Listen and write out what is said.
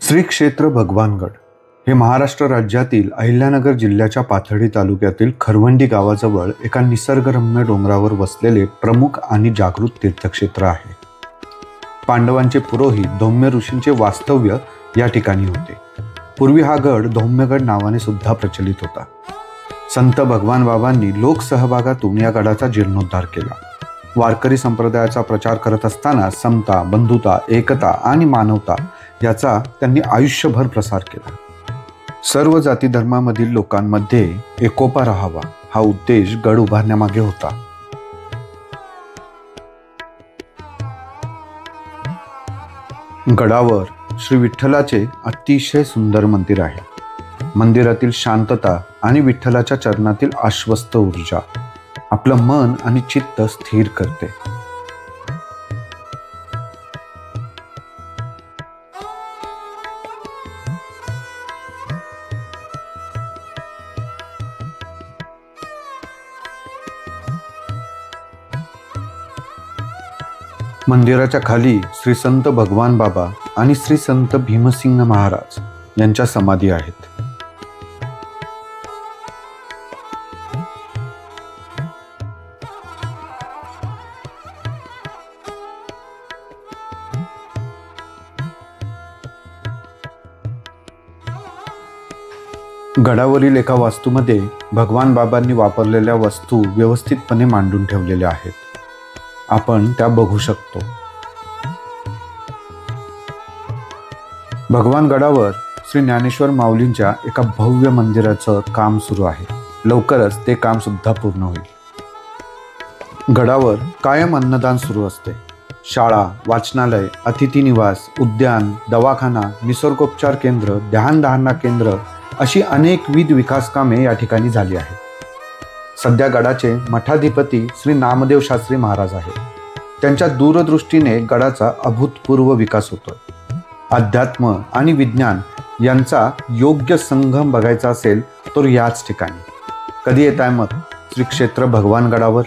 श्री क्षेत्र भगवानगड हे महाराष्ट्र राज्यातील अहिल्यानगर जिल्ह्याच्या पाथर्डी तालुक्यातील खरवंडी गावाजवळ एका निसर्गरम्य डोंगरावर वसलेले प्रमुख आणि जागृत तीर्थक्षेत्र आहे. पांडवांचे पुरोहित धौम्य ऋषींचे वास्तव्य या ठिकाणी होते. पूर्वी हा गड धौम्यगड नावाने सुद्धा प्रचलित होता. संत भगवान बाबांनी लोकसहभागातून या गडाचा जीर्णोद्धार केला. वारकरी संप्रदायाचा प्रचार करत असताना समता, बंधुता, एकता आणि मानवता याचा त्यांनी आयुष्यभर प्रसार केला. सर्व जाती धर्मामधील लोकांमध्ये एकोपा राहावा हा उद्देश गड उभारण्यामागे होता. गडावर श्री विठ्ठलाचे अतिशय सुंदर मंदिर आहे. मंदिरातील शांतता आणि विठ्ठलाच्या चरणातील आश्वस्त ऊर्जा आपलं मन आणि चित्त स्थिर करते. मंदिराच्या खाली श्री संत भगवान बाबा आणि श्री संत भीमसिंग महाराज यांच्या समाधी आहेत. गडावरील एका वास्तूमध्ये भगवान बाबांनी वापरलेल्या वस्तू व्यवस्थितपणे मांडून ठेवलेल्या आहेत. आपण त्या बघू शकतो. भगवान गडावर श्री ज्ञानेश्वर माऊलींच्या एका भव्य मंदिराचं काम सुरू आहे. लवकरच ते काम सुद्धा पूर्ण होईल. गडावर कायम अन्नदान सुरू असते. शाळा, वाचनालय, अतिथी निवास, उद्यान, दवाखाना, निसर्गोपचार केंद्र, ध्यानधारणा केंद्र अशी अनेकविध विकास कामे या ठिकाणी झाली आहेत. सध्या गडाचे मठाधिपती श्री नामदेव शास्त्री महाराज आहेत. त्यांच्या दूरदृष्टीने गडाचा अभूतपूर्व विकास होतोय. अध्यात्म आणि विज्ञान यांचा योग्य संगम बघायचा असेल तर याच ठिकाणी. कधी येताय मग श्री क्षेत्र भगवान गडावर?